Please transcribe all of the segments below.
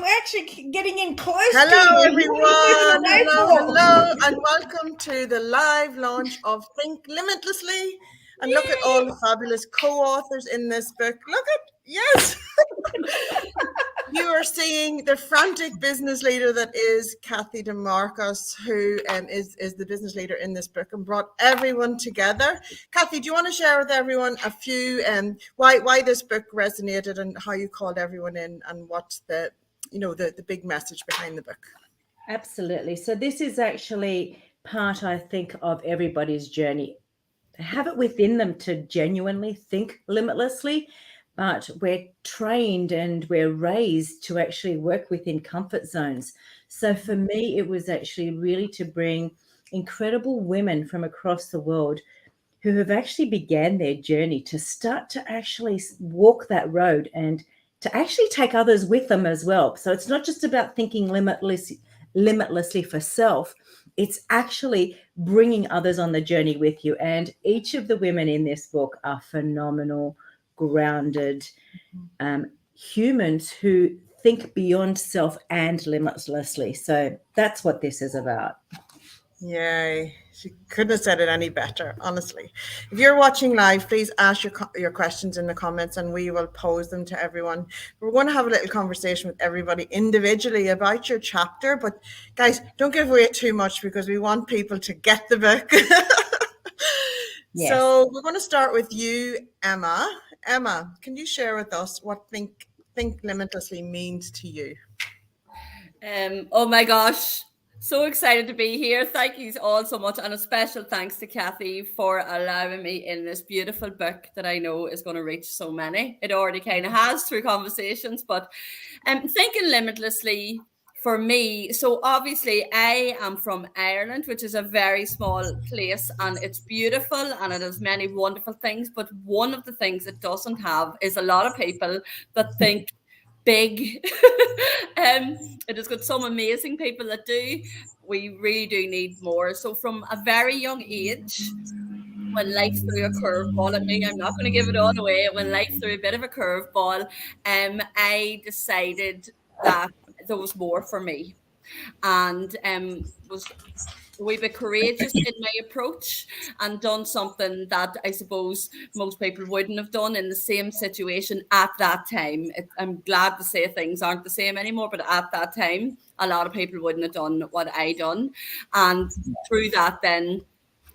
we're actually getting in close to Hello, you. everyone. Hello, and welcome to the live launch of Think Limitlessly. And look at all the fabulous co-authors in this book. Look at, yes. You are seeing the frantic business leader that is Cathy Dimarchos, who is the business leader in this book and brought everyone together. Cathy, do you want to share with everyone a few why this book resonated and how you called everyone in and what's the big message behind the book? Absolutely. So this is actually part, I think, of everybody's journey. Have it within them to genuinely think limitlessly, but we're trained and we're raised to actually work within comfort zones. So for me, it was actually really to bring incredible women from across the world who have actually began their journey to start to actually walk that road and to actually take others with them as well. So it's not just about thinking limitlessly for self. It's actually bringing others on the journey with you. And each of the women in this book are phenomenal, grounded humans who think beyond self and limitlessly. So that's what this is about. Yay. She couldn't have said it any better, honestly. If you're watching live, please ask your questions in the comments and we will pose them to everyone. We're going to have a little conversation with everybody individually about your chapter, but guys, don't give away too much because we want people to get the book. Yes. So we're going to start with you, Emma. Emma, can you share with us what Think Limitlessly means to you? Oh my gosh. So excited to be here. Thank you all so much. And a special thanks to Cathy for allowing me in this beautiful book that I know is going to reach so many. It already kind of has through conversations, but thinking limitlessly for me. So obviously I am from Ireland, which is a very small place and it's beautiful and it has many wonderful things. But one of the things it doesn't have is a lot of people that think big. It has got some amazing people that do. We really do need more. So from a very young age, when life threw a curveball at me, I'm not going to give it all away. When life threw a bit of a curveball, I decided that there was more for me, and was a wee bit courageous in my approach and done something that I suppose most people wouldn't have done in the same situation at that time. I'm glad to say things aren't the same anymore, but at that time, a lot of people wouldn't have done what I done. And through that, then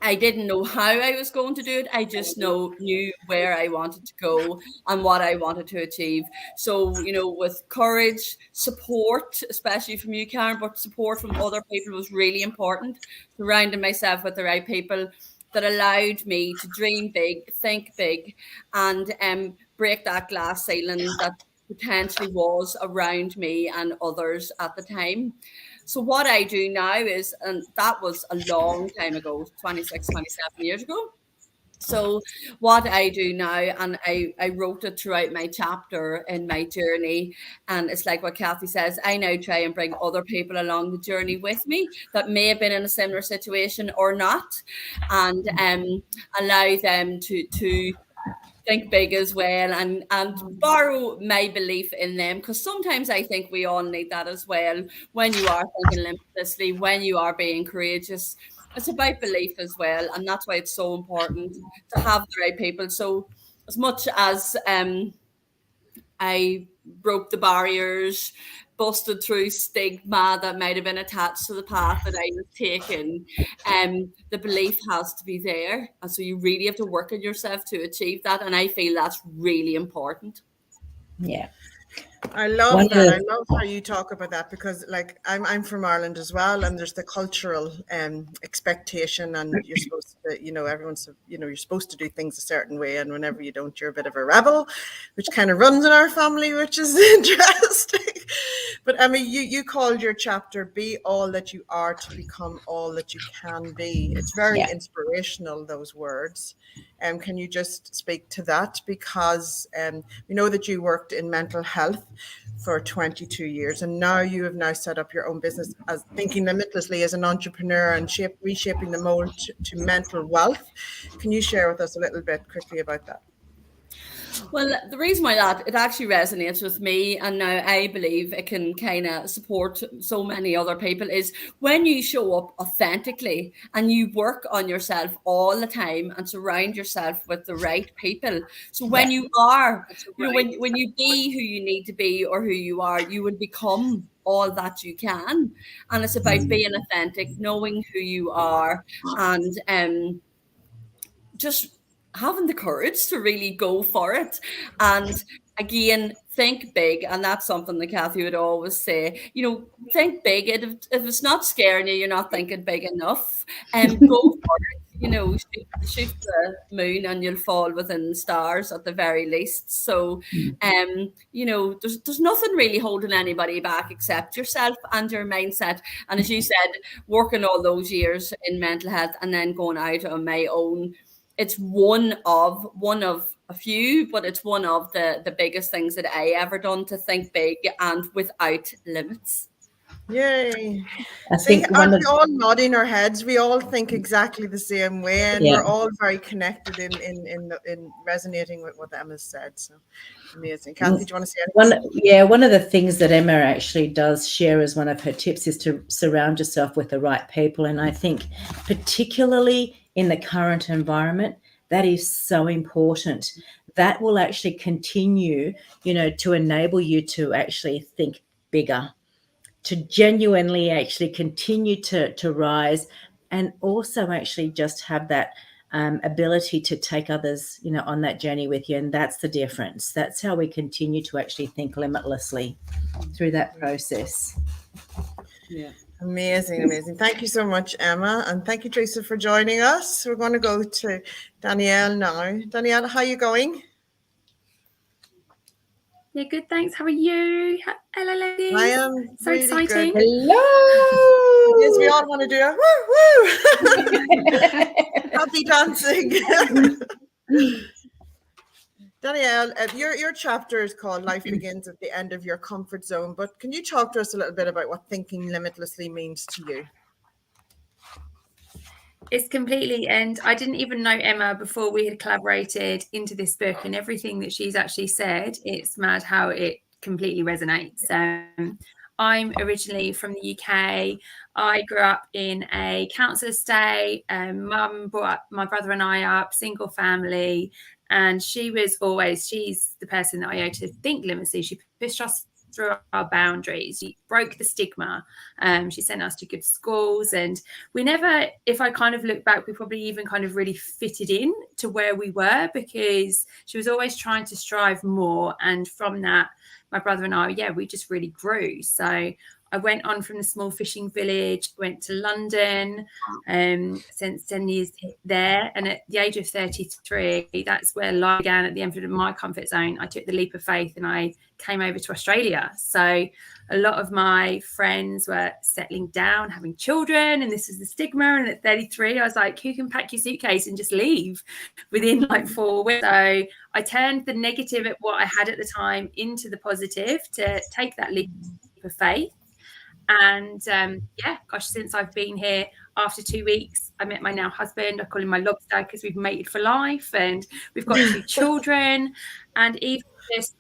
I didn't know how I was going to do it. I just knew where I wanted to go and what I wanted to achieve. So, with courage, support, especially from you, Karen, but support from other people was really important. Surrounding myself with the right people that allowed me to dream big, think big, and break that glass ceiling that potentially was around me and others at the time. So what I do now is, and that was a long time ago, 26, 27 years ago. So what I do now, and I wrote it throughout my chapter in my journey, and it's like what Cathy says, I now try and bring other people along the journey with me that may have been in a similar situation or not, and allow them to think big as well and borrow my belief in them, because sometimes I think we all need that as well. When you are thinking limitlessly, when you are being courageous, it's about belief as well, and that's why it's so important to have the right people. So as much as I broke the barriers, busted through stigma that might have been attached to the path that I was taking, the belief has to be there. And so you really have to work on yourself to achieve that. And I feel that's really important. Yeah. I love that. I love how you talk about that, because like I'm from Ireland as well, and there's the cultural expectation, and you're supposed to, everyone's, you're supposed to do things a certain way, and whenever you don't, you're a bit of a rebel, which kind of runs in our family, which is interesting. But I mean, you called your chapter "Be All That You Are to Become All That You Can Be." It's very inspirational, those words. Can you just speak to that? Because we know that you worked in mental health for 22 years, and now you have now set up your own business as Thinking Limitlessly as an entrepreneur and reshaping the mold to mental wealth. Can you share with us a little bit quickly about that? Well, the reason why that it actually resonates with me, and now I believe it can kind of support so many other people, is when you show up authentically and you work on yourself all the time and surround yourself with the right people. So when you are, when you be who you need to be or who you are, you will become all that you can. And it's about being authentic, knowing who you are, and just having the courage to really go for it. And again, think big. And that's something that Cathy would always say, think big. If it's not scaring you, you're not thinking big enough. And go for it. Shoot the moon and you'll fall within the stars at the very least. So, there's nothing really holding anybody back except yourself and your mindset. And as you said, working all those years in mental health and then going out on my own, it's one of a few, but it's one of the biggest things that I ever done, to think big and without limits. Yay. I think aren't we all nodding our heads? We all think exactly the same way, and Yeah. we're all very connected in resonating with what Emma said. So amazing. Cathy, do you want to say anything? One of the things that Emma actually does share as one of her tips is to surround yourself with the right people. And I think particularly in the current environment, that is so important. That will actually continue, to enable you to actually think bigger, to genuinely actually continue to rise, and also actually just have that ability to take others, on that journey with you. And that's the difference. That's how we continue to actually think limitlessly through that process. Yeah. Amazing. Thank you so much, Emma. And thank you, Theresa, for joining us. We're going to go to Danielle now. Danielle, how are you going? Yeah, good, thanks. How are you? Hello, ladies. I am so really exciting. Good. Hello. Yes, we all want to do a woo-woo. Happy dancing. Danielle, your chapter is called Life Begins at the End of Your Comfort Zone, but can you talk to us a little bit about what thinking limitlessly means to you? It's completely, and I didn't even know Emma before we had collaborated into this book, and everything that she's actually said, it's mad how it completely resonates. I'm originally from the UK. I grew up in a council estate. Mum brought up my brother and I up, single family. And she's the person that I owe to Think Limitlessly. She pushed us through our boundaries. She broke the stigma. She sent us to good schools. And we never, if I kind of look back, we probably even kind of really fitted in to where we were, because she was always trying to strive more. And from that, my brother and I, we just really grew. So I went on from the small fishing village, went to London, spent 10 years there. And at the age of 33, that's where life began. At the end of my comfort zone, I took the leap of faith and I came over to Australia. So a lot of my friends were settling down, having children, and this is the stigma. And at 33, I was like, who can pack your suitcase and just leave within like 4 weeks? So I turned the negative at what I had at the time into the positive to take that leap of faith. And since I've been here, after 2 weeks, I met my now husband. I call him my lobster because we've mated for life, and we've got 2 children. And even just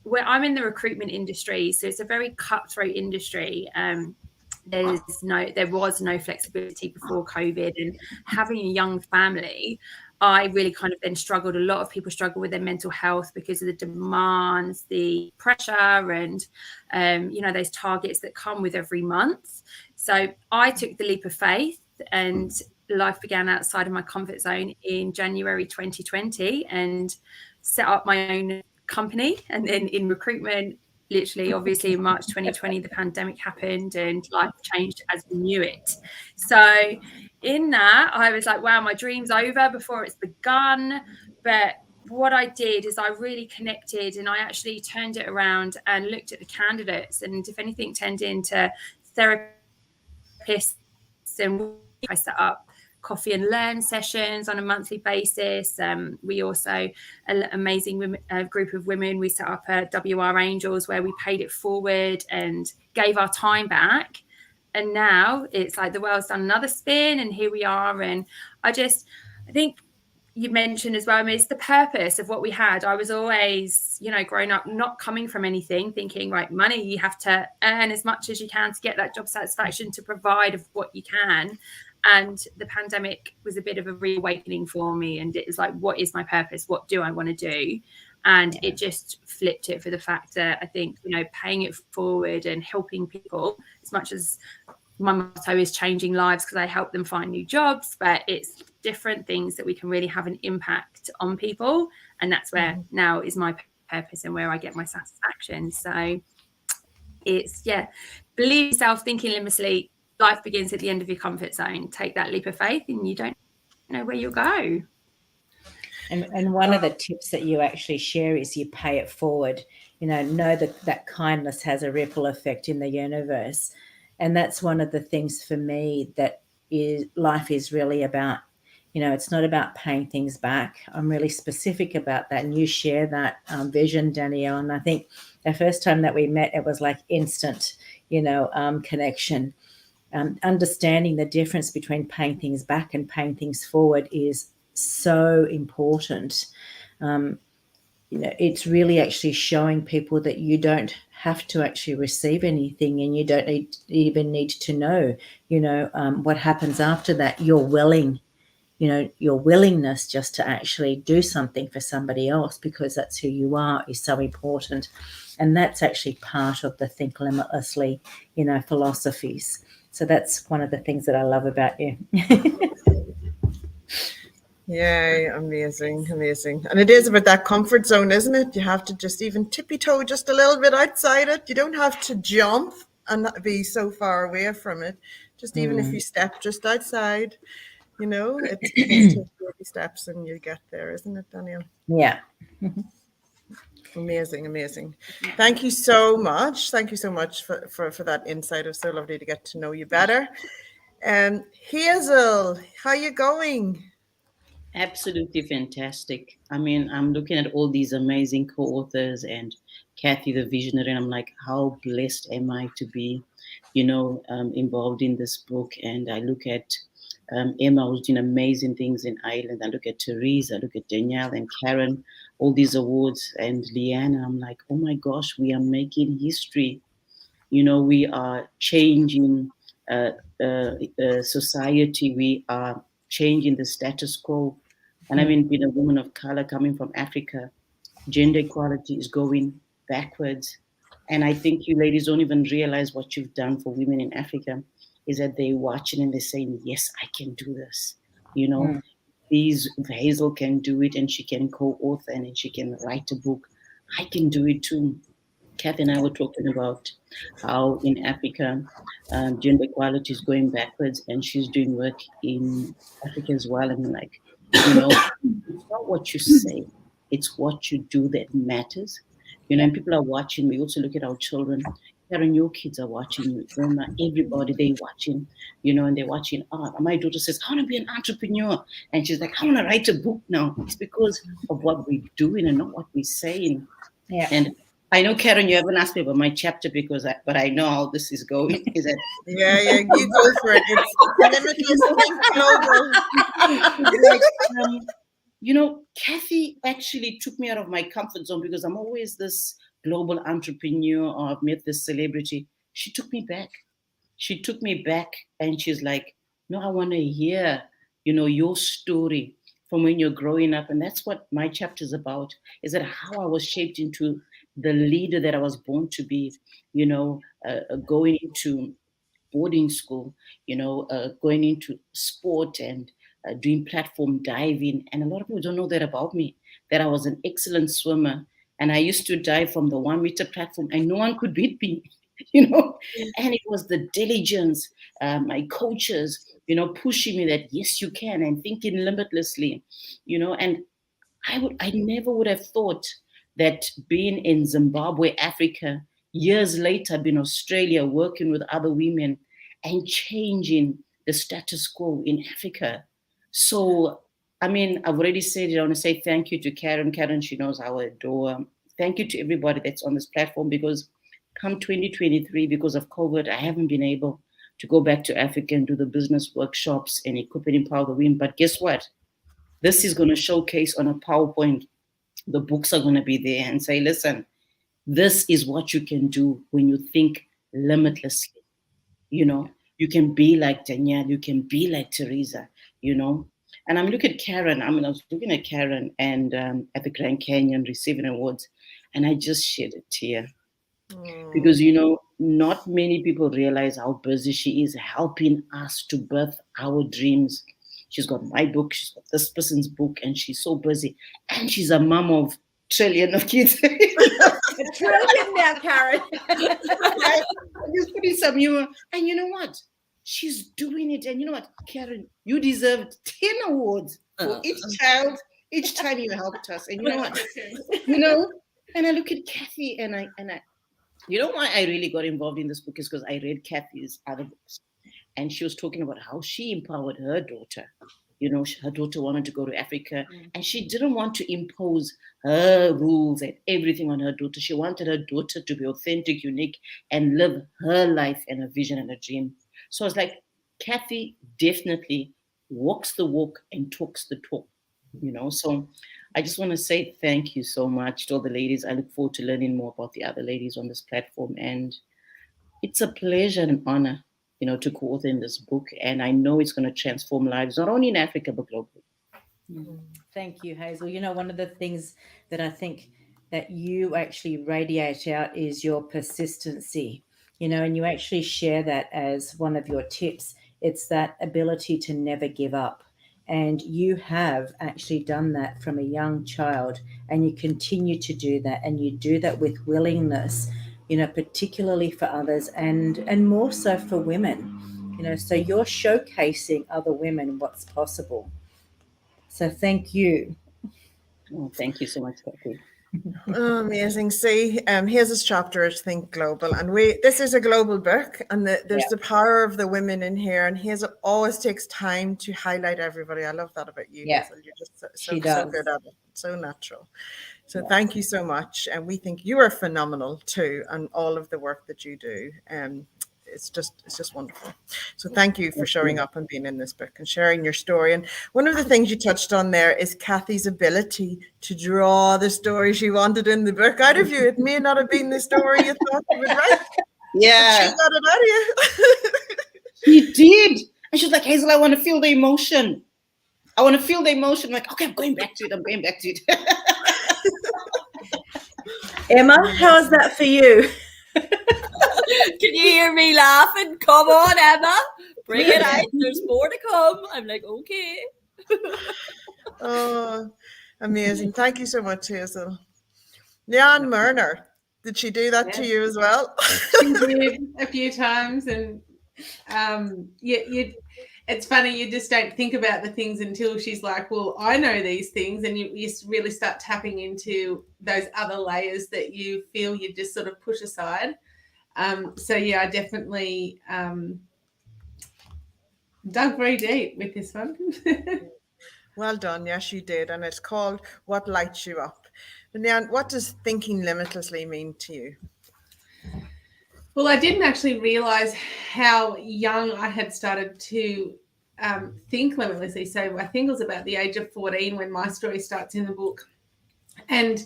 where I'm in the recruitment industry, so it's a very cutthroat industry. There was no flexibility before COVID, and having a young family, I really kind of then struggled. A lot of people struggle with their mental health because of the demands, the pressure, and those targets that come with every month. So I took the leap of faith, and life began outside of my comfort zone in January 2020, and set up my own company. And then in recruitment, literally, obviously in March 2020, the pandemic happened and life changed as we knew it. So in that, I was like, wow, my dream's over before it's begun. But what I did is I really connected, and I actually turned it around and looked at the candidates, and if anything turned into therapists, and I set up coffee and learn sessions on a monthly basis. We also, an amazing group of women, we set up a WR Angels where we paid it forward and gave our time back. And now it's like the world's done another spin, and here we are. And I think you mentioned as well, I mean, it's the purpose of what we had. I was always, you know, growing up, not coming from anything, thinking, right, money, you have to earn as much as you can to get that job satisfaction, to provide of what you can. And the pandemic was a bit of a reawakening for me. And it was like, what is my purpose? What do I want to do? And it just flipped it for the fact that I think, you know, paying it forward and helping people, as much as my motto is changing lives because I help them find new jobs, but it's different things that we can really have an impact on people. And that's where now is my purpose and where I get my satisfaction. So it's, believe yourself, thinking limitlessly. Life begins at the end of your comfort zone. Take that leap of faith and you don't know where you'll go. And one of the tips that you actually share is you pay it forward. You know that kindness has a ripple effect in the universe. And that's one of the things for me that is life is really about. You know, it's not about paying things back. I'm really specific about that. And you share that vision, Danielle. And I think the first time that we met, it was like instant, connection. Understanding the difference between paying things back and paying things forward is so important. It's really actually showing people that you don't have to actually receive anything, and you don't even need to know, what happens after that. You're willing, your willingness just to actually do something for somebody else because that's who you are is so important. And that's actually part of the Think Limitlessly, philosophies. So that's one of the things that I love about you. Yeah, amazing. And it is about that comfort zone, isn't it? You have to just even tippy-toe just a little bit outside it. You don't have to jump and not be so far away from it. Just even if you step just outside, it takes baby steps and you get there, isn't it, Danielle? Yeah. Amazing. Thank you so much. Thank you so much for that insight. It was so lovely to get to know you better. Hazel, how you going? Absolutely fantastic. I mean, I'm looking at all these amazing co-authors and Cathy, the visionary, and I'm like, how blessed am I to be, involved in this book. And I look at Emma, who's doing amazing things in Ireland. I look at Theresa, I look at Danielle and Karen, all these awards, and Leanne. I'm like, oh my gosh, we are making history. We are changing society. We are changing the status quo. And I mean, being a woman of color coming from Africa, gender equality is going backwards. And I think you ladies don't even realize what you've done for women in Africa, is that they're watching and they're saying, yes, I can do this. Hazel can do it and she can co-author and she can write a book. I can do it too. Cathy and I were talking about how in Africa, gender equality is going backwards, and she's doing work in Africa as well. And like, it's not what you say, it's what you do that matters. And people are watching. We also look at our children. Karen, your kids are watching you. Everybody, they're watching, and they're watching art. My daughter says, I want to be an entrepreneur. And she's like, I want to write a book now. It's because of what we're doing and not what we're saying. Yeah. And I know, Karen, you haven't asked me about my chapter but I know how this is going. Is that yeah, you go for it. It's global. Cathy actually took me out of my comfort zone because I'm always this global entrepreneur, or I've met this celebrity. She took me back. And she's like, no, I want to hear, your story from when you're growing up. And that's what my chapter is about, is that how I was shaped into the leader that I was born to be, going into boarding school, going into sport and doing platform diving. And a lot of people don't know that about me, that I was an excellent swimmer. And I used to dive from the 1 meter platform and no one could beat me, And it was the diligence, my coaches, pushing me that, yes, you can, and thinking limitlessly, and I never would have thought that being in Zimbabwe, Africa, years later, being in Australia, working with other women and changing the status quo in Africa. So, I mean, I've already said it. I want to say thank you to Karen. Karen, she knows I adore her. Thank you to everybody that's on this platform, because come 2023, because of COVID, I haven't been able to go back to Africa and do the business workshops and equip and empower the women. But guess what? This is going to showcase on a PowerPoint. The books are going to be there and say, listen, this is what you can do when you think limitlessly. You know, you can be like Danielle, you can be like Theresa, you know. And I'm looking at Karen. I was looking at Karen and at the Grand Canyon receiving awards, and I just shed a tear. Because, you know, not many people realize how busy she is helping us to birth our dreams. She's got my book, she's got this person's book, and she's so busy. And she's a mom of trillion of kids. A trillion now, Karen. I'm just putting some humor. And you know what? She's doing it. And you know what, Karen, you deserved 10 awards for each child, each time you helped us. And you know what? You know, and I look at Cathy and I you know why I really got involved in this book is because I read Cathy's other books. And she was talking about how she empowered her daughter. You know, her daughter wanted to go to Africa, and she didn't want to impose her rules and everything on her daughter. She wanted her daughter to be authentic, unique, and live her life and a vision and a dream. So I was like, Cathy definitely walks the walk and talks the talk, you know. So I just want to say thank you so much to all the ladies. I look forward to learning more about the other ladies on this platform. And it's a pleasure and an honor, you know, to co-author in this book. And I know it's going to transform lives, not only in Africa, but globally. Thank you, Hazel. You know, one of the things that I think that you actually radiate out is your persistency, you know, and you actually share that as one of your tips. It's that ability to never give up. And you have actually done that from a young child, and you continue to do that, and you do that with willingness, you know, particularly for others and more so for women, you know, so you're showcasing other women what's possible. So thank you. Oh, thank you so much, Cathy. Oh, amazing. See, here's this chapter is Think Global, and this is a global book, and there's the power of the women in here, and Hazel always takes time to highlight everybody. I love that about you, Hazel. You're just so good at it, so natural. So thank you so much, and we think you are phenomenal too, and all of the work that you do. It's just wonderful. So thank you for showing up and being in this book and sharing your story. And one of the things you touched on there is Cathy's ability to draw the story she wanted in the book out of you. It may not have been the story you thought you would write. Yeah. She got it out of you. She did. And she was like, Hazel, I want to feel the emotion. I want to feel the emotion. I'm like, okay, I'm going back to it. Emma, how's that for you? Can you hear me laughing? Come on, Emma. Bring it out. There's more to come. I'm like, okay. Oh, amazing. Thank you so much, Hazel. Leanne Murner, did she do that to you as well? She did a few times. And it's funny, you just don't think about the things until she's like, well, I know these things. And you really start tapping into those other layers that you feel you just sort of push aside. So yeah, I definitely dug very deep with this one. Well done. Yes, you did. And it's called What Lights You Up. Leanne, what does thinking limitlessly mean to you? Well, I didn't actually realize how young I had started to think limitlessly. So I think it was about the age of 14 when my story starts in the book. And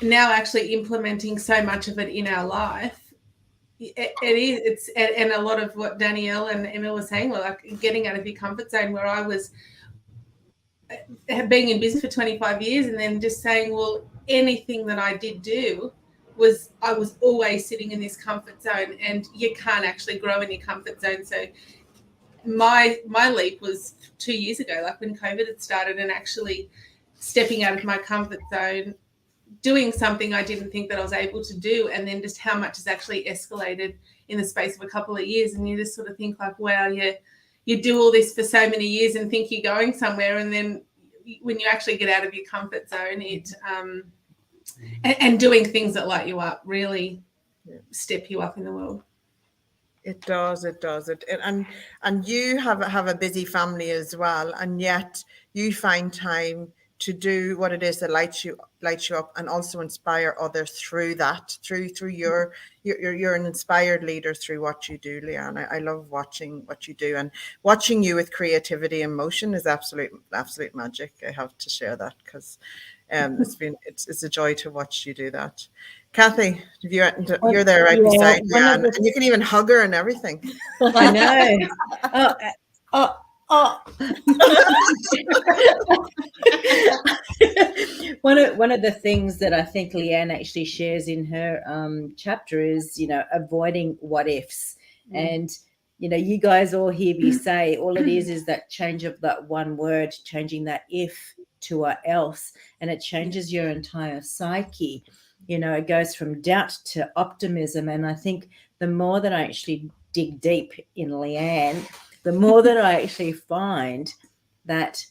now actually implementing so much of it in our life. It's and a lot of what Danielle and Emma were saying, were like getting out of your comfort zone, where I was being in business for 25 years and then just saying, well, anything that I did do I was always sitting in this comfort zone, and you can't actually grow in your comfort zone. So my leap was 2 years ago, like when COVID had started, and actually stepping out of my comfort zone, doing something I didn't think that I was able to do, and then just how much has actually escalated in the space of a couple of years. And you just sort of think like, wow, you do all this for so many years and think you're going somewhere, and then when you actually get out of your comfort zone, it and doing things that light you up really step you up in the world. It does. And you have a busy family as well, and yet you find time to do what it is that lights you up, and also inspire others through that, through you're an inspired leader through what you do, Leanne. I love watching what you do, and watching you with creativity and motion is absolute magic. I have to share that, because it's a joy to watch you do that. Cathy, you're there right beside Leanne, and you can even hug her and everything. I know. One of the things that I think Leanne actually shares in her chapter is, avoiding what ifs. And, you guys all hear me say all it is that change of that one word, changing that if to a else, and it changes your entire psyche. It goes from doubt to optimism. And I think the more that I actually dig deep in Leanne, the more that I actually find that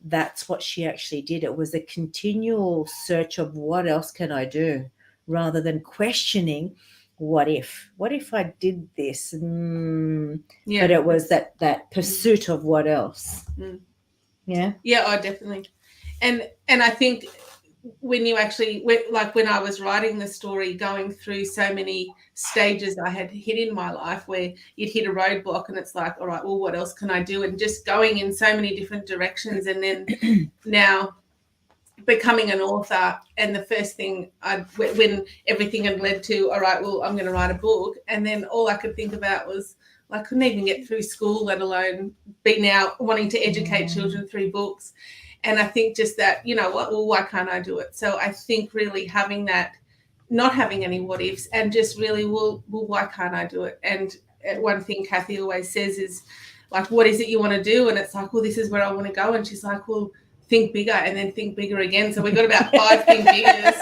that's what she actually did. It was a continual search of what else can I do, rather than questioning what if I did this. But it was that pursuit of what else. Yeah. Oh, definitely. And I think when you actually, like when I was writing the story, going through so many stages I had hit in my life where you'd hit a roadblock and it's like, all right, well, what else can I do? And just going in so many different directions. And then now becoming an author, and the first thing when everything had led to, all right, well, I'm going to write a book. And then all I could think about was, I couldn't even get through school, let alone be now wanting to educate children through books. And I think just that, why can't I do it? So I think really having that, not having any what ifs, and just really, well, why can't I do it? And one thing Cathy always says is, like, what is it you want to do? And it's like, well, this is where I want to go. And she's like, well, think bigger, and then think bigger again. So we've got about 5 think biggers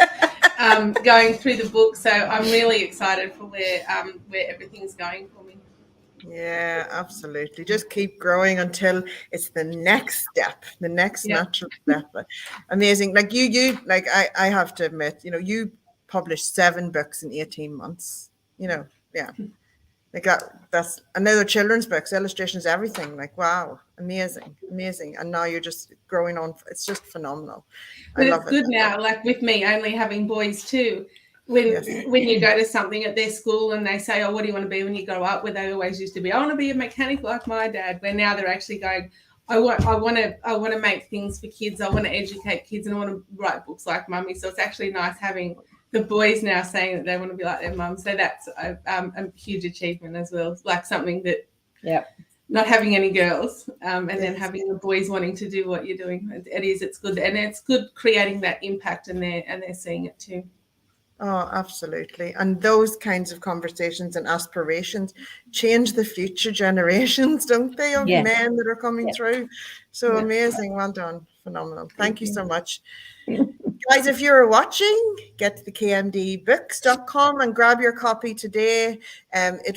going through the book. So I'm really excited for where everything's going for me. Yeah, absolutely. Just keep growing until it's the next step, the next natural step. Amazing. Like you like I have to admit, you published 7 books in 18 months. Like that's another children's books, illustrations, everything. Like, wow, amazing. And now you're just growing on. It's just phenomenal. But it's good now, like with me only having boys too. When you go to something at their school and they say, oh, what do you want to be when you grow up? Where they always used to be, I want to be a mechanic like my dad. Where now they're actually going, I want to make things for kids. I want to educate kids, and I want to write books like mummy. So it's actually nice having the boys now saying that they want to be like their mum. So that's a huge achievement as well. Like something that, not having any girls, and then having the boys wanting to do what you're doing. It's good, and it's good creating that impact, and they're seeing it too. Oh, absolutely. And those kinds of conversations and aspirations change the future generations, don't they, of men that are coming through. So amazing. Well done. Phenomenal. Thank you so much. Guys, if you're watching, get to the kmdbooks.com and grab your copy today.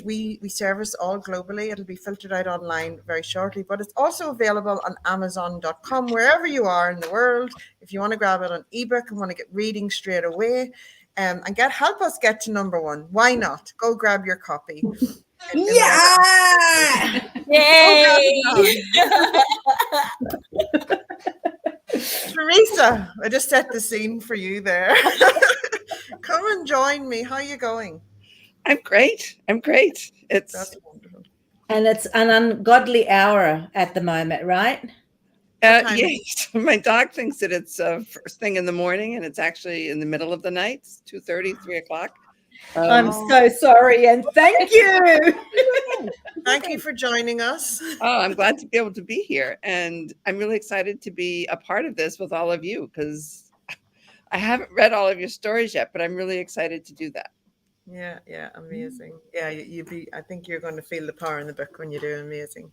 We service all globally. It'll be filtered out online very shortly, but it's also available on amazon.com, wherever you are in the world. If you want to grab it on ebook and want to get reading straight away, and help us get to number 1. Why not? Go grab your copy. Yeah! Yay! Theresa, I just set the scene for you there. Come and join me. How are you going? I'm great. That's wonderful. And it's an ungodly hour at the moment, right? Yes. My dog thinks that it's first thing in the morning, and it's actually in the middle of the night. It's 2:30, 3 o'clock. I'm so sorry, and thank you. Thank you for joining us. Oh, I'm glad to be able to be here, and I'm really excited to be a part of this with all of you, because I haven't read all of your stories yet, but I'm really excited to do that. Yeah, amazing. Yeah, I think you're going to feel the power in the book when you do. Amazing.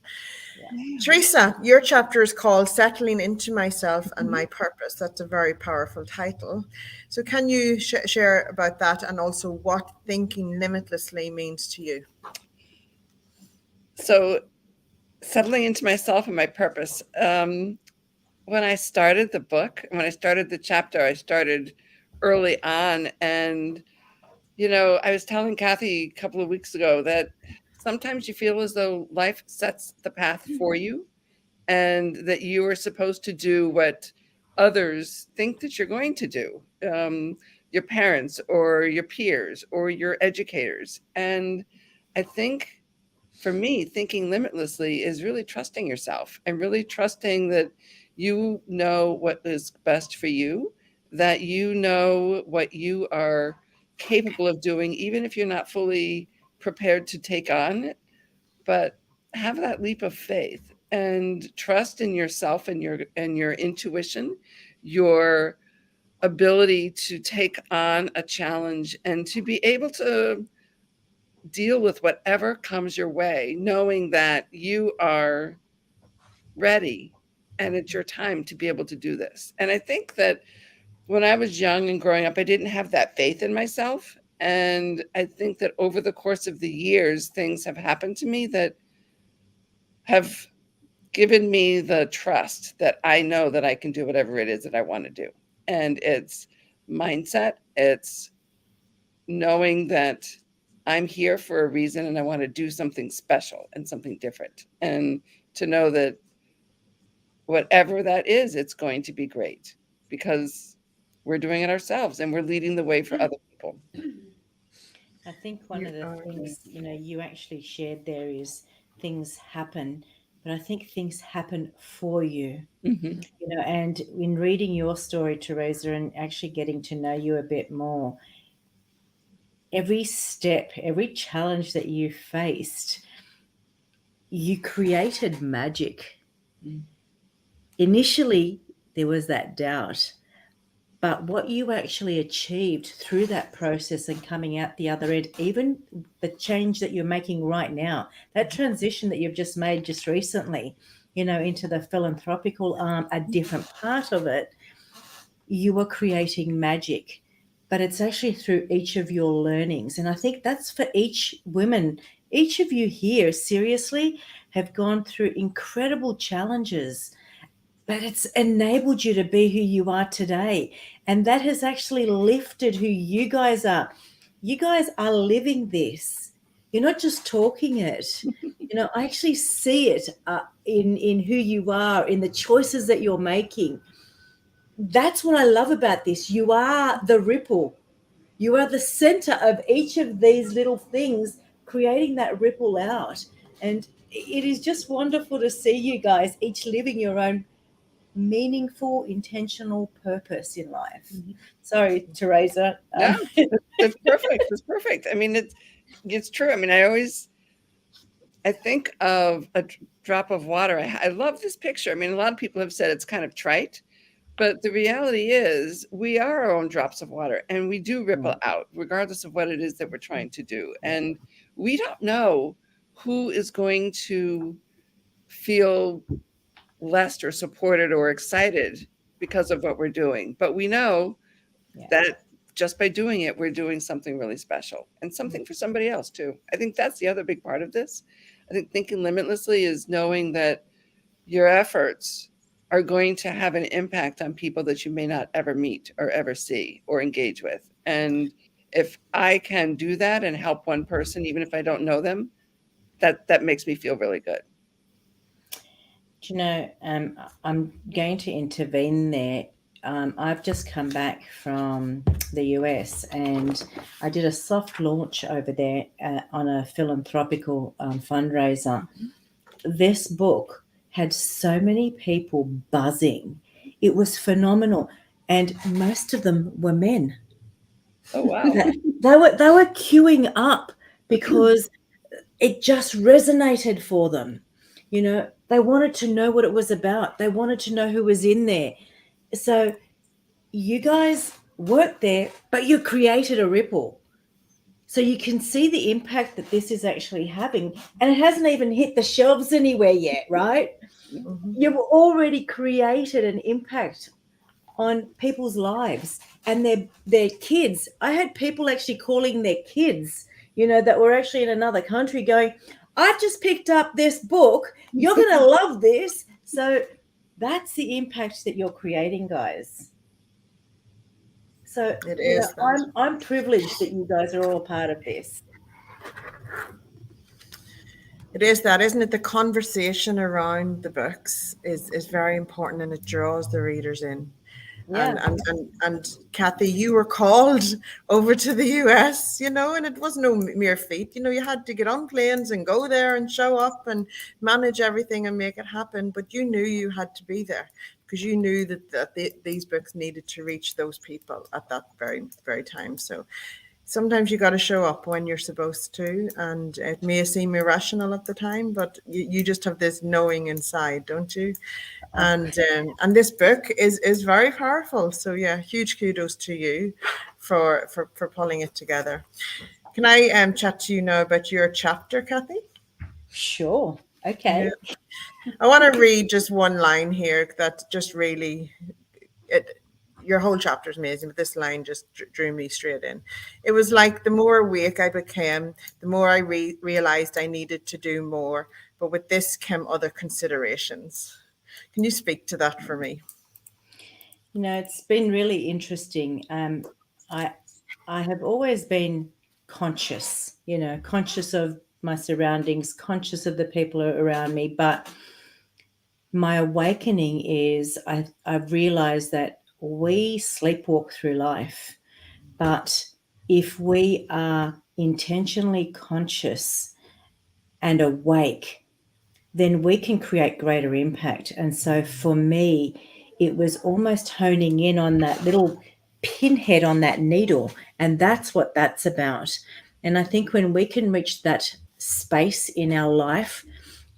Theresa, your chapter is called Settling Into Myself and My Purpose. That's a very powerful title. So can you share about that, and also what thinking limitlessly means to you? So, settling into myself and my purpose. When I started the book, when I started the chapter, I started early on, and I was telling Cathy a couple of weeks ago that sometimes you feel as though life sets the path for you, and that you are supposed to do what others think that you're going to do, your parents or your peers or your educators. And I think for me, thinking limitlessly is really trusting yourself and really trusting that you know what is best for you, that you know what you are capable of doing, even if you're not fully prepared to take on it. But have that leap of faith and trust in yourself and your intuition, your ability to take on a challenge and to be able to deal with whatever comes your way, knowing that you are ready and it's your time to be able to do this. And I think that when I was young and growing up, I didn't have that faith in myself. And I think that over the course of the years, things have happened to me that have given me the trust that I know that I can do whatever it is that I want to do. And it's mindset, it's knowing that I'm here for a reason and I want to do something special and something different. And to know that whatever that is, it's going to be great because we're doing it ourselves and we're leading the way for other people. I think one of the things, you actually shared there is things happen, but I think things happen for you. Mhm. And in reading your story, Theresa, and actually getting to know you a bit more, every step, every challenge that you faced, you created magic. Mm. Initially, there was that doubt, but what you actually achieved through that process and coming out the other end, even the change that you're making right now, that transition that you've just made just recently, into the philanthropical arm, a different part of it, you are creating magic. But it's actually through each of your learnings. And I think that's for each woman. Each of you here, seriously, have gone through incredible challenges, but it's enabled you to be who you are today. And that has actually lifted who you guys are. You guys are living this. You're not just talking it. I actually see it in who you are, in the choices that you're making. That's what I love about this. You are the ripple. You are the center of each of these little things, creating that ripple out. And it is just wonderful to see you guys each living your own meaningful, intentional purpose in life. Mhm. Sorry, Theresa. No, it's perfect. It's perfect. I mean, it's true. I mean, I think of a drop of water. I love this picture. I mean, a lot of people have said it's kind of trite, but the reality is we are our own drops of water and we do ripple out regardless of what it is that we're trying to do. And we don't know who is going to feel blessed or supported or excited because of what we're doing. But we know that just by doing it, we're doing something really special and something for somebody else too. I think that's the other big part of this. I think thinking limitlessly is knowing that your efforts are going to have an impact on people that you may not ever meet or ever see or engage with. And if I can do that and help one person, even if I don't know them, that makes me feel really good. Do you know, I'm going to intervene there. I've just come back from the US and I did a soft launch over there on a philanthropical fundraiser. This book had so many people buzzing. It was phenomenal. And most of them were men. Oh, wow. They were queuing up because it just resonated for them. They wanted to know what it was about. They wanted to know who was in there. So you guys worked there, but you created a ripple. So you can see the impact that this is actually having. And it hasn't even hit the shelves anywhere yet, right? Mm-hmm. You've already created an impact on people's lives and their kids. I had people actually calling their kids, that were actually in another country going, I just picked up this book. You're going to love this. So that's the impact that you're creating, guys. So It is. I'm privileged that you guys are all a part of this. It is that, isn't it? The conversation around the books is very important and it draws the readers in. And Cathy, you were called over to the US, and it was no mere feat. You had to get on planes and go there and show up and manage everything and make it happen. But you knew you had to be there because you knew that these books needed to reach those people at that very, very time. So sometimes you got to show up when you're supposed to, and it may seem irrational at the time, but you just have this knowing inside, don't you? And this book is very powerful. So yeah, huge kudos to you for pulling it together. Can I chat to you now about your chapter, Cathy? Sure. Okay. Yeah. I want to read just one line here that just really, your whole chapter is amazing, but this line just drew me straight in. It was like the more awake I became, the more I realized I needed to do more, but with this came other considerations. Can you speak to that for me? It's been really interesting. I have always been conscious, conscious of my surroundings, conscious of the people around me. But my awakening is I've realized that we sleepwalk through life. But if we are intentionally conscious and awake, then we can create greater impact. And so for me, it was almost honing in on that little pinhead on that needle. And that's what that's about. And I think when we can reach that space in our life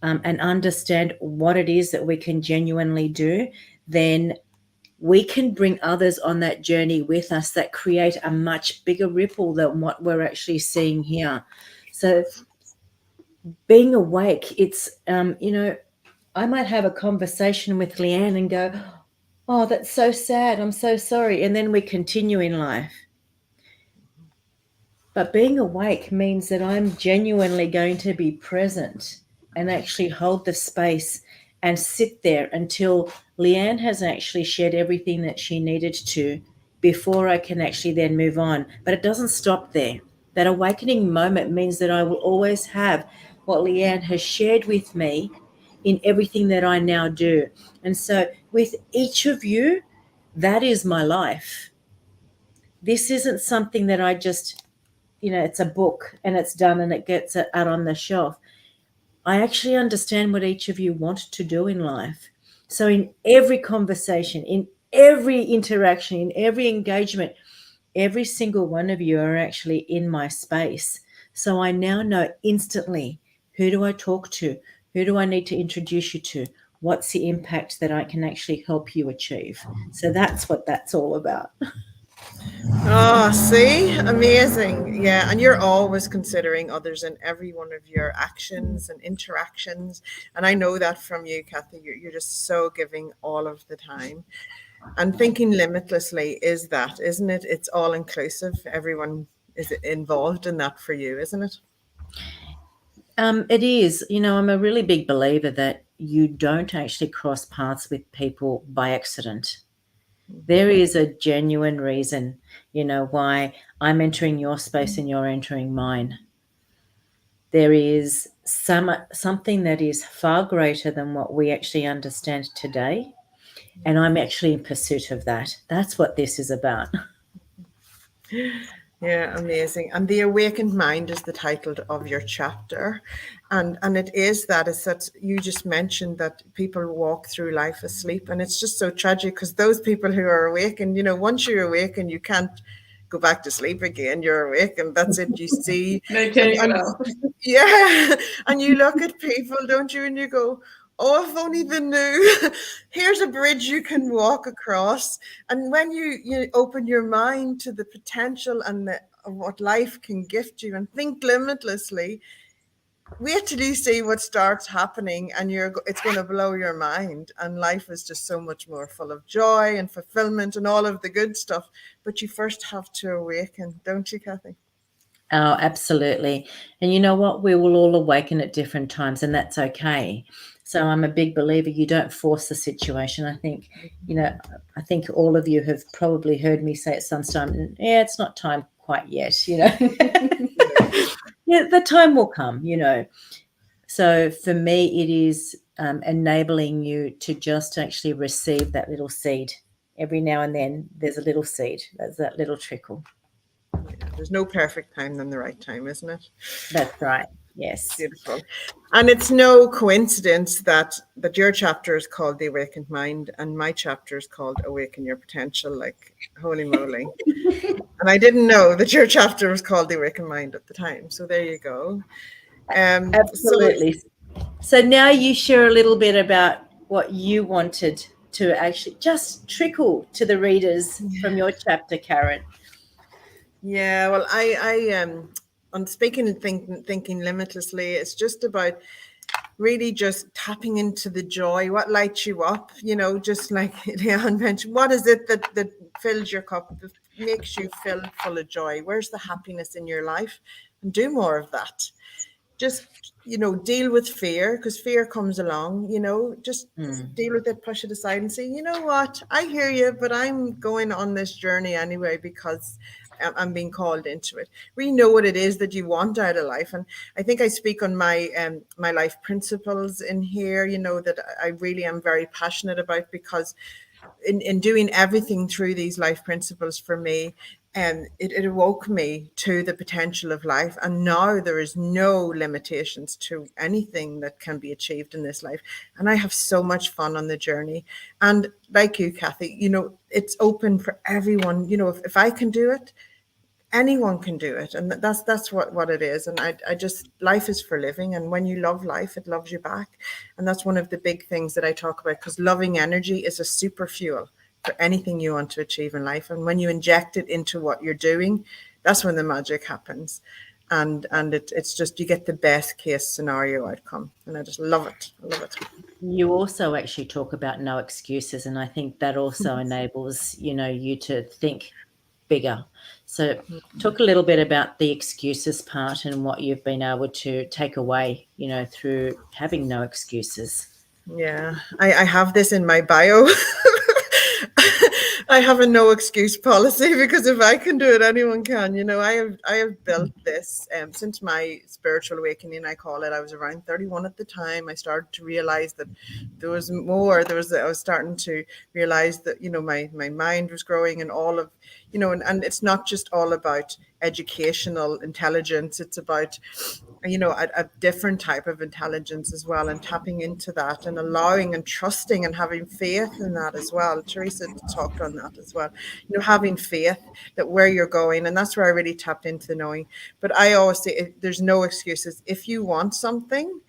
and understand what it is that we can genuinely do, then we can bring others on that journey with us that create a much bigger ripple than what we're actually seeing here. So being awake, it's, I might have a conversation with Leanne and go, oh, that's so sad. I'm so sorry. And then we continue in life. But being awake means that I'm genuinely going to be present and actually hold the space and sit there until Leanne has actually shared everything that she needed to before I can actually then move on. But it doesn't stop there. That awakening moment means that I will always have what Leanne has shared with me in everything that I now do. And so with each of you, that is my life. This isn't something that I just, it's a book and it's done and it gets out on the shelf. I actually understand what each of you want to do in life. So in every conversation, in every interaction, in every engagement, every single one of you are actually in my space. So I now know instantly, who do I talk to? Who do I need to introduce you to? What's the impact that I can actually help you achieve? So that's what that's all about. Oh, see, amazing. Yeah, and you're always considering others in every one of your actions and interactions. And I know that from you, Cathy. You're just so giving all of the time. And thinking limitlessly is that, isn't it? It's all inclusive. Everyone is involved in that for you, isn't it? It is. I'm a really big believer that you don't actually cross paths with people by accident. There is a genuine reason, why I'm entering your space and you're entering mine. There is something that is far greater than what we actually understand today. And I'm actually in pursuit of that. That's what this is about. Yeah, amazing. And The Awakened Mind is the title of your chapter. And it is that you just mentioned that people walk through life asleep. And it's just so tragic because those people who are awakened, once you're awakened, you can't go back to sleep again. You're awake and that's it. You see. Yeah. And you look at people, don't you? And you go, oh, if only they knew. Here's a bridge you can walk across. And when you open your mind to the potential and what life can gift you and think limitlessly, wait till you see what starts happening and it's going to blow your mind. And life is just so much more full of joy and fulfillment and all of the good stuff. But you first have to awaken, don't you, Cathy? Oh, absolutely. And you know what? We will all awaken at different times, and that's okay. So I'm a big believer you don't force the situation. I think, I think all of you have probably heard me say at some time, it's not time quite yet, Yeah, the time will come, So for me, it is enabling you to just actually receive that little seed every now and then there's a little seed. There's that little trickle. Yeah, there's no perfect time than the right time, isn't it? That's right. Yes. Beautiful. And it's no coincidence that your chapter is called The Awakened Mind and my chapter is called Awaken Your Potential. Like, holy moly. And I didn't know that your chapter was called The Awakened Mind at the time. So there you go. Absolutely. So now you share a little bit about what you wanted to actually just trickle to the readers from your chapter, Karen. Yeah, well, I on speaking and thinking limitlessly, it's just about really just tapping into the joy, what lights you up, you know, just like Leanne mentioned, what is it that fills your cup, that makes you feel full of joy? Where's the happiness in your life? And do more of that. Just, you know, deal with fear, because fear comes along, you know, just deal with it, push it aside and say, you know what, I hear you, but I'm going on this journey anyway because I'm being called into it. We know what it is that you want out of life. And I think I speak on my my life principles in here, you know, that I really am very passionate about, because in doing everything through these life principles for me, it awoke me to the potential of life. And now there is no limitations to anything that can be achieved in this life. And I have so much fun on the journey. And like you, Cathy, you know, it's open for everyone. You know, if I can do it, anyone can do it. And that's what it is. And I just, life is for living. And when you love life, it loves you back. And that's one of the big things that I talk about, because loving energy is a super fuel for anything you want to achieve in life. And when you inject it into what you're doing, that's when the magic happens. And it's just, you get the best case scenario outcome. And I just love it. I love it. You also actually talk about no excuses. And I think that also enables, you know, you to think bigger. So talk a little bit about the excuses part and what you've been able to take away, you know, through having no excuses. Yeah, I have this in my bio. I have a no excuse policy, because if I can do it, anyone can. You know, I have built this since my spiritual awakening, I call it. I was around 31 at the time. I started to realize that there was more. I was starting to realize that, you know, my mind was growing, and all of, you know, and it's not just all about educational intelligence. It's about, you know, a different type of intelligence as well, and tapping into that and allowing and trusting and having faith in that as well. Theresa talked on that as well, you know, having faith that where you're going. And that's where I really tapped into the knowing. But I always say there's no excuses. If you want something,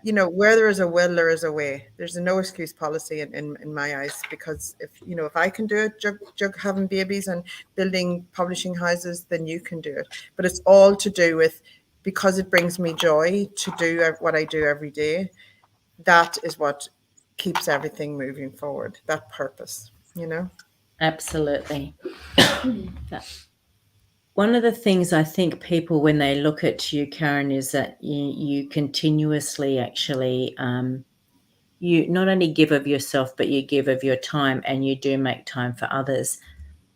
you know, where there is a will, there is a way. There's a no excuse policy in my eyes, because if, you know, if I can do it, jug having babies and building publishing houses, then you can do it. But it's all to do with, because it brings me joy to do what I do every day. That is what keeps everything moving forward, that purpose, you know? Absolutely. One of the things I think people, when they look at you, Karen, is that you continuously actually, you not only give of yourself, but you give of your time, and you do make time for others.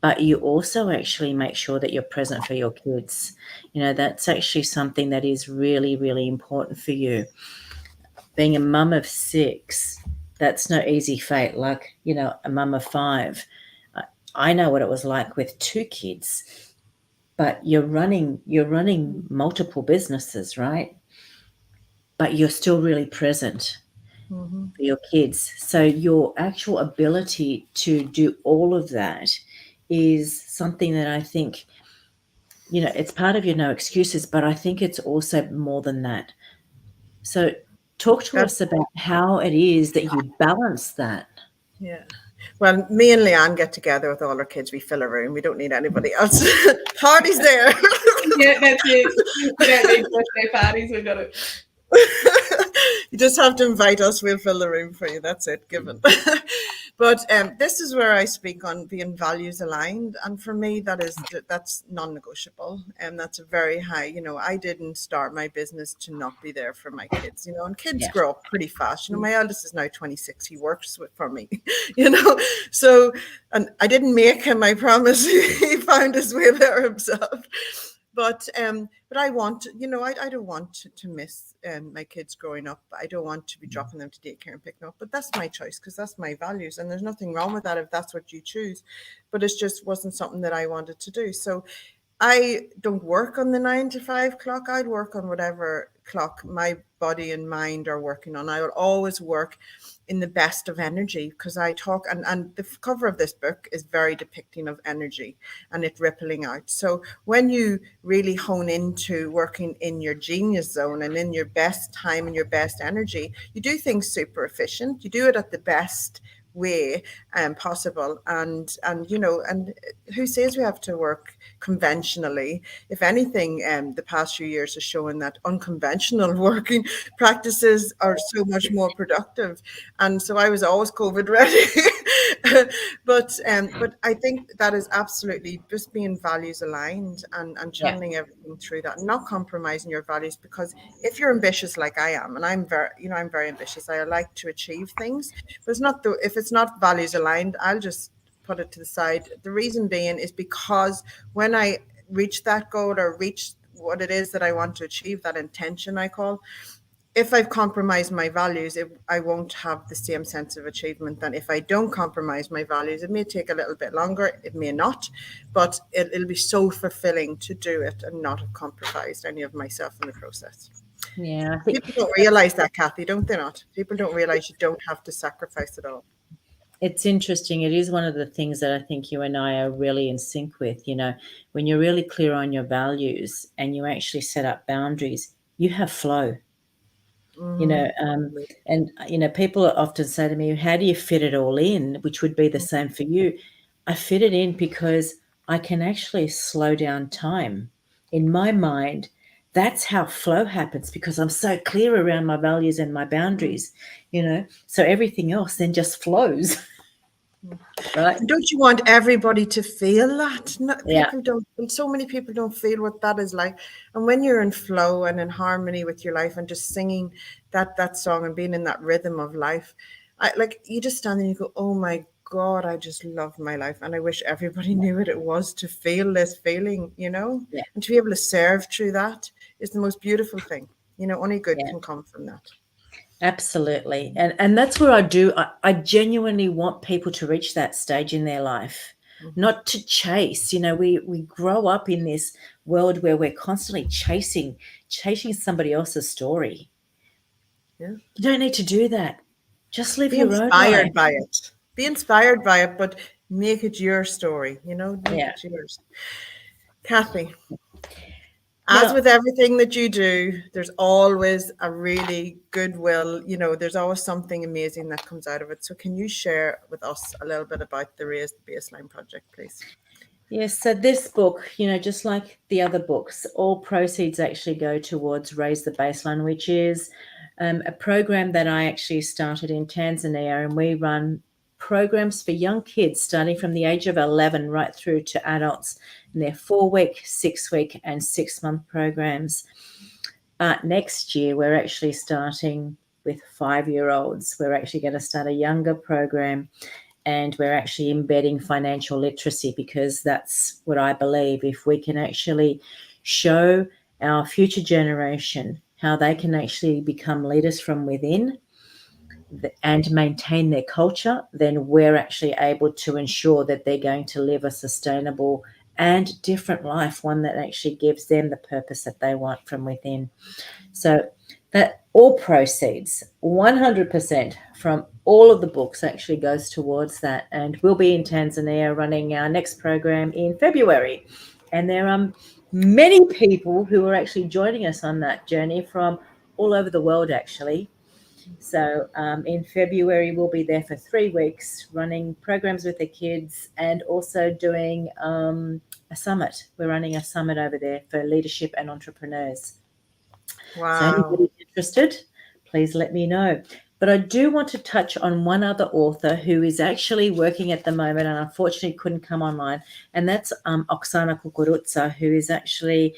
But you also actually make sure that you're present for your kids. You know, that's actually something that is really, really important for you. Being a mum of 6, that's no easy fate. Like, you know, a mum of 5. I know what it was like with 2 kids. But you're running multiple businesses, right? But you're still really present for your kids. So your actual ability to do all of that is something that I think, you know, it's part of your no excuses, but I think it's also more than that. So talk to us about how it is that you balance that. Yeah. Well, me and Leanne get together with all our kids. We fill a room. We don't need anybody else. Party's there. Yeah, that's it. We don't need birthday parties. We've got it. You just have to invite us. We'll fill the room for you. That's it, given. But this is where I speak on being values aligned. And for me, that's non-negotiable. And that's a very high, you know, I didn't start my business to not be there for my kids, you know, and kids grow up pretty fast. You know, my eldest is now 26. He works for me, you know, so, and I didn't make him, I promise. He found his way there himself. But I want, I don't want to miss my kids growing up. I don't want to be dropping them to daycare and picking them up. But that's my choice because that's my values, and there's nothing wrong with that if that's what you choose. But it just wasn't something that I wanted to do. So I don't work on the 9 to 5 clock. I'd work on whatever clock my body and mind are working on. I will always work in the best of energy because I talk, and the cover of this book is very depicting of energy and it rippling out. So when you really hone into working in your genius zone and in your best time and your best energy, you do things super efficient. You do it at the best way possible, and who says we have to work conventionally? If anything, the past few years has shown that unconventional working practices are so much more productive, and so I was always COVID ready. but I think that is absolutely just being values aligned and channeling everything through that, and not compromising your values, because if you're ambitious like I am, and I'm very ambitious, I like to achieve things, but if it's not values aligned, I'll just put it to the side. The reason being is because when I reach that goal or reach what it is that I want to achieve, that intention I call, if I've compromised my values, I won't have the same sense of achievement than if I don't compromise my values. It may take a little bit longer, it may not, but it'll be so fulfilling to do it and not have compromised any of myself in the process. Yeah, I think People don't realize that, Cathy, don't they not? People don't realize you don't have to sacrifice it all. it's interesting. It is one of the things that I think you and I are really in sync with. When you're really clear on your values and you actually set up boundaries, you have flow. And people often say to me, how do you fit it all in? Which would be the same for you. I fit it in because I can actually slow down time. In my mind, that's how flow happens, because I'm so clear around my values and my boundaries, so everything else then just flows. Right? And don't you want everybody to feel that? Yeah. People don't, and so many people don't feel what that is like. And when you're in flow and in harmony with your life and just singing that song and being in that rhythm of life, you just stand there and you go, oh my God, I just love my life. And I wish everybody knew what it was to feel this feeling, and to be able to serve through that is the most beautiful thing. Only good can come from that. Absolutely. And that's where I genuinely want people to reach that stage in their life, not to chase. We grow up in this world where we're constantly chasing somebody else's story. Yeah. You don't need to do that. Just live Be your own inspired life. by it. Be inspired by it, but make it your story, make it yours. Cathy, as with everything that you do, there's always a really goodwill, there's always something amazing that comes out of it. So can you share with us a little bit about the Raise the Baseline project, please? Yes, so this book, just like the other books, all proceeds actually go towards Raise the Baseline, which is a program that I actually started in Tanzania, and we run programs for young kids starting from the age of 11 right through to adults, and they're 4-week, 6-week and 6-month programs. Next year, we're actually starting with 5-year-olds. We're actually going to start a younger program, and we're actually embedding financial literacy, because that's what I believe. If we can actually show our future generation how they can actually become leaders from within and maintain their culture, then we're actually able to ensure that they're going to live a sustainable and different life, one that actually gives them the purpose that they want from within. So that all proceeds, 100% from all of the books actually goes towards that. And we'll be in Tanzania running our next program in February. And there are many people who are actually joining us on that journey from all over the world, actually. So in February, we'll be there for 3 weeks running programs with the kids, and also doing a summit. We're running a summit over there for leadership and entrepreneurs. Wow. So anybody interested, please let me know. But I do want to touch on one other author who is actually working at the moment and unfortunately couldn't come online, and that's Oksana Kukurudza, who is actually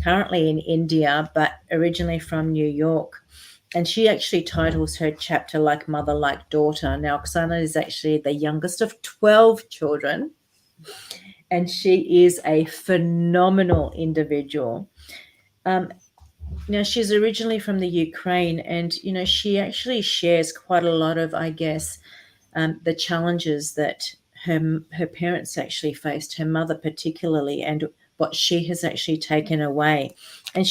currently in India but originally from New York. And she actually titles her chapter Like Mother, Like Daughter. Now, Oksana is actually the youngest of 12 children. and she is a phenomenal individual. Now, she's originally from the Ukraine, and, you know, she actually shares quite a lot of, I guess, the challenges that her parents actually faced, her mother particularly, and what she has actually taken away. And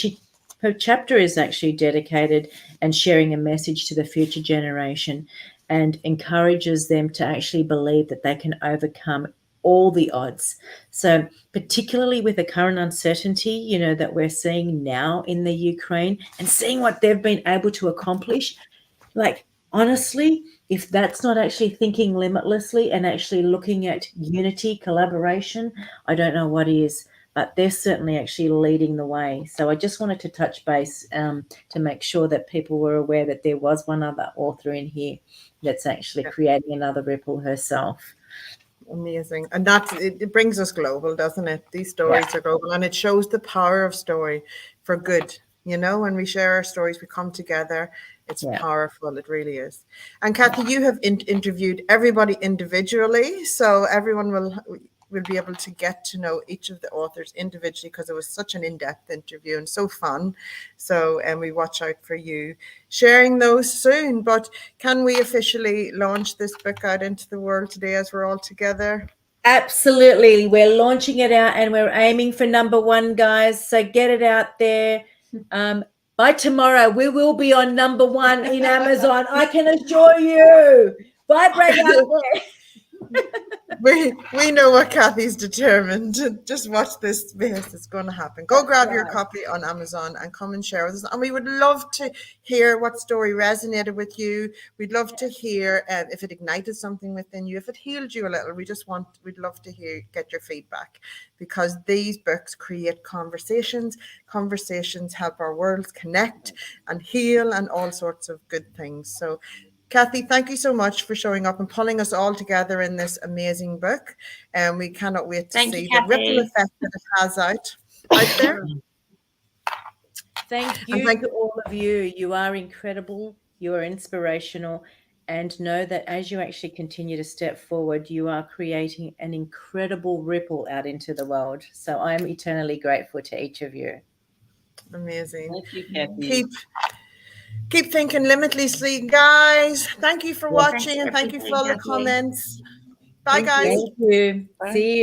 her chapter is actually dedicated and sharing a message to the future generation, and encourages them to actually believe that they can overcome all the odds. So particularly with the current uncertainty, you know, that we're seeing now in the Ukraine, and seeing what they've been able to accomplish, like, honestly, if that's not actually thinking limitlessly and actually looking at unity, collaboration, I don't know what is. But they're certainly actually leading the way. So I just wanted to touch base to make sure that people were aware that there was one other author in here that's actually creating another ripple herself. Amazing. And it brings us global, doesn't it? These stories are global, and it shows the power of story for good. You know, when we share our stories, we come together. It's powerful. It really is. And Cathy, you have interviewed everybody individually, so everyone will be able to get to know each of the authors individually, because it was such an in-depth interview and so fun. So, and we watch out for you sharing those soon. But can we officially launch this book out into the world today as we're all together? Absolutely. We're launching it out, and we're aiming for #1, guys. So get it out there. By tomorrow, we will be on #1 in Amazon. I can assure you. Vibrate out there. We know what Cathy's determined. Just watch this space. It's going to happen. Go grab your copy on Amazon and come and share with us. And we would love to hear what story resonated with you. We'd love to hear if it ignited something within you, if it healed you a little. We'd love to get your feedback, because these books create conversations. Conversations help our worlds connect and heal and all sorts of good things. So Cathy, thank you so much for showing up and pulling us all together in this amazing book. And we cannot wait to see the ripple effect that it has out there. Thank you to all of you. You are incredible. You are inspirational. And know that as you actually continue to step forward, you are creating an incredible ripple out into the world. So I am eternally grateful to each of you. Amazing. Thank you, Cathy. Keep thinking limitlessly, guys. Thank you for watching, and thank you for all the comments. Bye, guys. Thank you. See you.